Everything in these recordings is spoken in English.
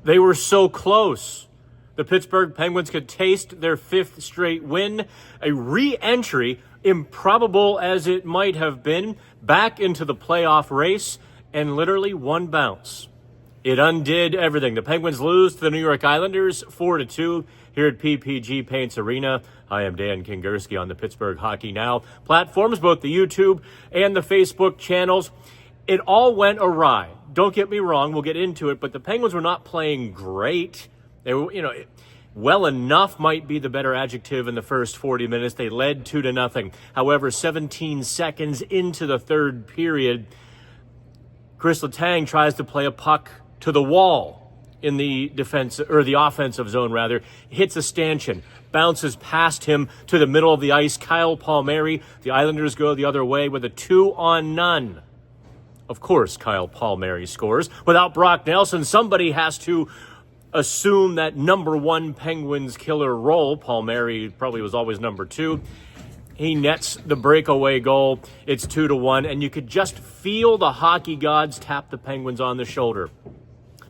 They were so close. The Pittsburgh Penguins could taste their 5th straight win, a re-entry, improbable as it might have been, back into the playoff race, and literally one bounce. It undid everything. The Penguins lose to the New York Islanders 4-2 here at PPG Paints Arena. I am Dan Kingerski on the Pittsburgh Hockey Now platforms, both the YouTube and the Facebook channels. It all went awry. Don't get me wrong, we'll get into it, but the Penguins were not playing great. They were, well enough might be the better adjective in the first 40 minutes. They led 2-0. However, 17 seconds into the third period, Chris Letang tries to play a puck to the wall in the defense, or the offensive zone rather, hits a stanchion, bounces past him to the middle of the ice. Kyle Palmieri, the Islanders go the other way with a 2-on-0. Of course, Kyle Palmieri scores. Without Brock Nelson, somebody has to assume that number one Penguins killer role. Palmieri probably was always number 2. He nets the breakaway goal. It's 2-1, and you could just feel the hockey gods tap the Penguins on the shoulder.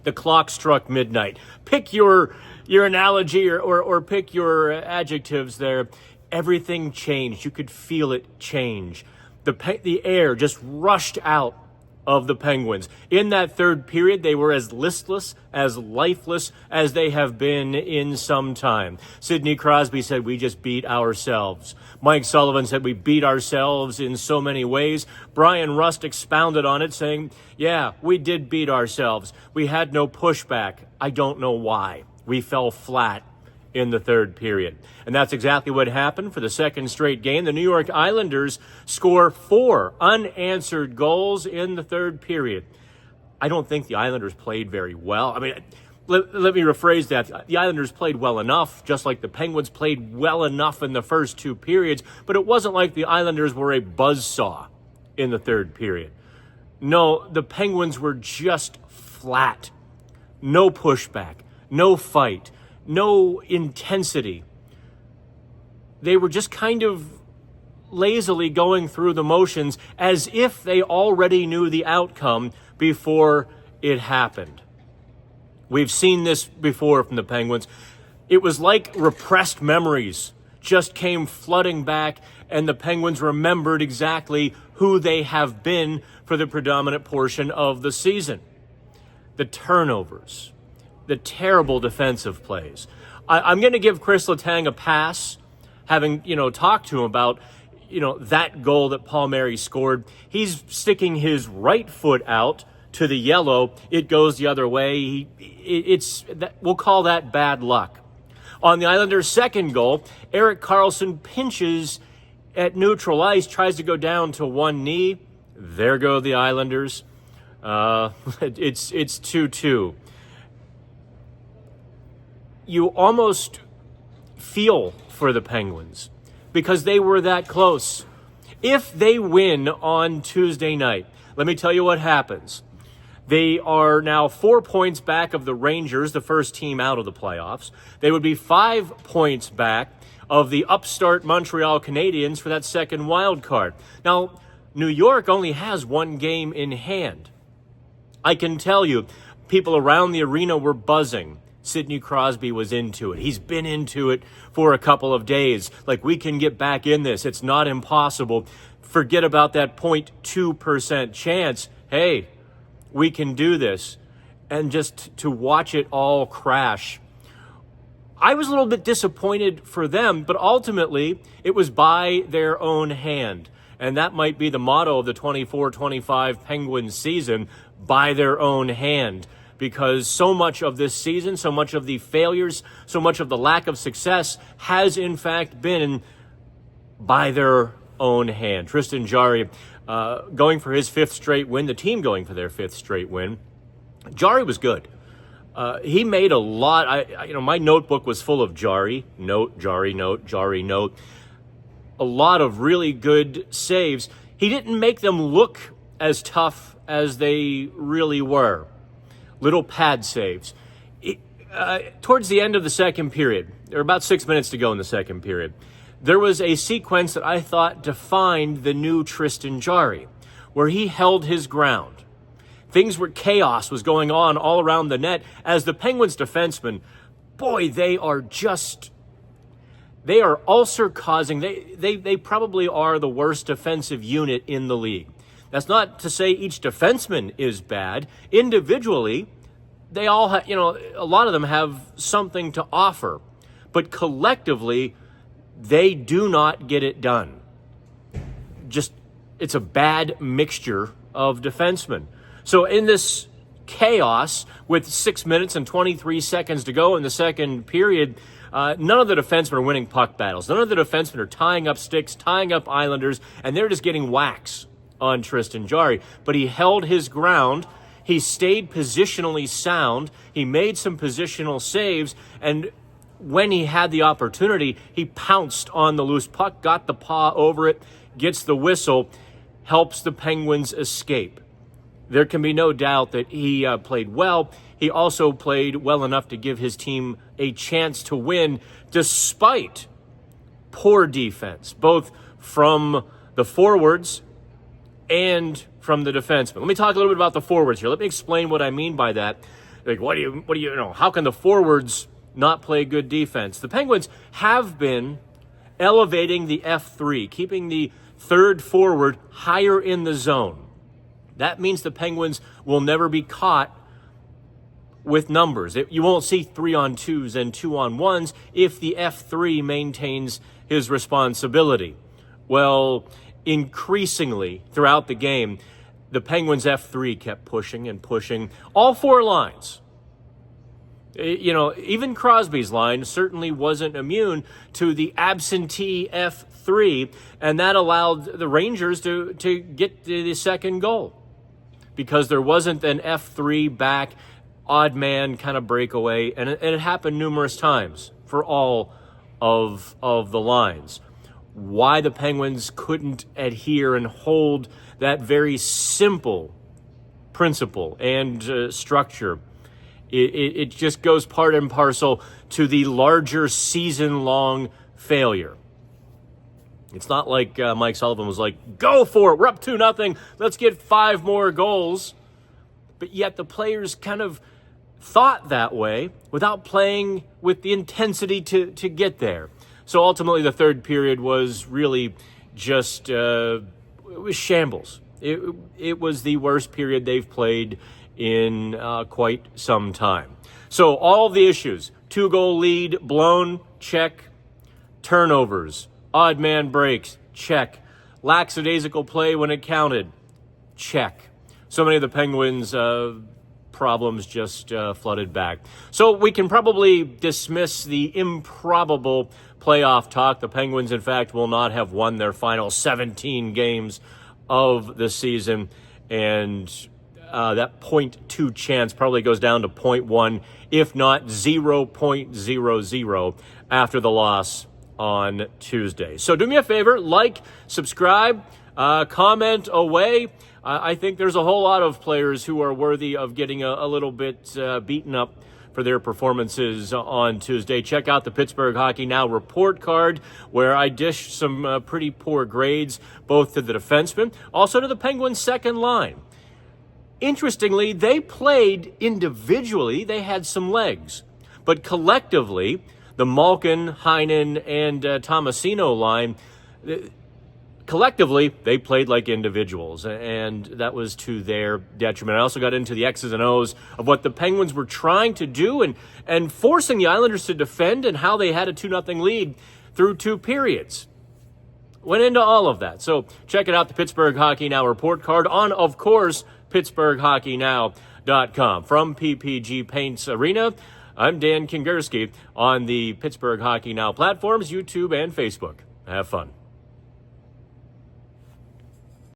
The clock struck midnight. Pick your analogy or pick your adjectives there. Everything changed. You could feel it change. The air just rushed out of the Penguins. In that third period, they were as listless, as lifeless as they have been in some time. Sidney Crosby said, "We just beat ourselves." Mike Sullivan said, "We beat ourselves in so many ways." Brian Rust expounded on it, saying, "Yeah, we did beat ourselves. We had no pushback. I don't know why. We fell flat in the third period." And that's exactly what happened for the second straight game. The New York Islanders score 4 unanswered goals in the third period. I don't think the Islanders played very well. I mean, let me rephrase that. The Islanders played well enough, just like the Penguins played well enough in the first 2 periods, but it wasn't like the Islanders were a buzzsaw in the third period. No, the Penguins were just flat. No pushback, no fight, no intensity. They were just kind of lazily going through the motions as if they already knew the outcome before it happened. We've seen this before from the Penguins. It was like repressed memories just came flooding back, and the Penguins remembered exactly who they have been for the predominant portion of the season. The turnovers, the terrible defensive plays. I'm going to give Chris Letang a pass, having, talked to him about, that goal that Palmieri scored. He's sticking his right foot out to the yellow. It goes the other way. We'll call that bad luck. On the Islanders' second goal, Erik Karlsson pinches at neutral ice, tries to go down to one knee. There go the Islanders. It's 2-2. You almost feel for the Penguins because they were that close. If they win on Tuesday night, let me tell you what happens. They are now 4 points back of the Rangers, the first team out of the playoffs. They would be 5 points back of the upstart Montreal Canadiens for that second wild card. Now, New York only has 1 game in hand. I can tell you, people around the arena were buzzing. Sidney Crosby was into it. He's been into it for a couple of days. Like, we can get back in this. It's not impossible. Forget about that 0.2% chance. Hey, we can do this. And just to watch it all crash. I was a little bit disappointed for them, but ultimately it was by their own hand. And that might be the motto of the 24-25 Penguins season, by their own hand. Because so much of this season, so much of the failures, so much of the lack of success has in fact been by their own hand. Tristan Jarry going for his 5th straight win, the team going for their 5th straight win. Jarry was good. He made a lot. My notebook was full of Jarry, note, Jarry, note, Jarry, note. A lot of really good saves. He didn't make them look as tough as they really were. Little pad saves. Towards the end of the second period, there were about 6 minutes to go in the second period, there was a sequence that I thought defined the new Tristan Jarry, where he held his ground. Things were chaos was going on all around the net as the Penguins defensemen, boy, they are ulcer causing. They probably are the worst defensive unit in the league. That's not to say each defenseman is bad. Individually, they all have, a lot of them have something to offer, but collectively, they do not get it done. It's a bad mixture of defensemen. So in this chaos with 6 minutes and 23 seconds to go in the second period, none of the defensemen are winning puck battles. None of the defensemen are tying up sticks, tying up Islanders, and they're just getting whacks on Tristan Jarry. But he held his ground. He stayed positionally sound. He made some positional saves, and when he had the opportunity, he pounced on the loose puck, got the paw over it, gets the whistle, helps the Penguins escape. There can be no doubt that he played well. He also played well enough to give his team a chance to win despite poor defense, both from the forwards and from the defensemen. Let me talk a little bit about the forwards here. Let me explain what I mean by that. Like, what do you know? How can the forwards not play good defense? The Penguins have been elevating the F3, keeping the third forward higher in the zone. That means the Penguins will never be caught with numbers. You won't see 3-on-2s and 2-on-1s if the F3 maintains his responsibility. Well, increasingly throughout the game, the Penguins F3 kept pushing and pushing all four lines. Even Crosby's line certainly wasn't immune to the absentee F3, and that allowed the Rangers to get the second goal because there wasn't an F3 back, odd man kind of breakaway, and it happened numerous times for all of the lines. Why the Penguins couldn't adhere and hold that very simple principle and structure, it just goes part and parcel to the larger season-long failure. It's not like Mike Sullivan was like, go for it, we're up 2-0, let's get 5 more goals. But yet the players kind of thought that way without playing with the intensity to get there. So ultimately the third period was really just, it was shambles. It was the worst period they've played in quite some time. So all the issues, 2-goal lead blown, check. Turnovers, odd man breaks, check. Lackadaisical play when it counted, check. So many of the Penguins' problems just flooded back. So we can probably dismiss the improbable playoff talk. The Penguins, in fact, will not have won their final 17 games of the season, and that 0.2 chance probably goes down to 0.1, if not 0.00 after the loss on Tuesday. So do me a favor, like, subscribe, comment away. I think there's a whole lot of players who are worthy of getting a little bit beaten up for their performances on Tuesday. Check out the Pittsburgh Hockey Now report card, where I dished some pretty poor grades, both to the defensemen, also to the Penguins' second line. Interestingly, they played individually. They had some legs. But collectively, the Malkin, Heinen, and Tomasino line, collectively, they played like individuals, and that was to their detriment. I also got into the X's and O's of what the Penguins were trying to do and forcing the Islanders to defend, and how they had a 2-0 lead through 2 periods. Went into all of that. So check it out, the Pittsburgh Hockey Now report card on, of course, PittsburghHockeyNow.com. From PPG Paints Arena, I'm Dan Kingerski on the Pittsburgh Hockey Now platforms, YouTube and Facebook. Have fun.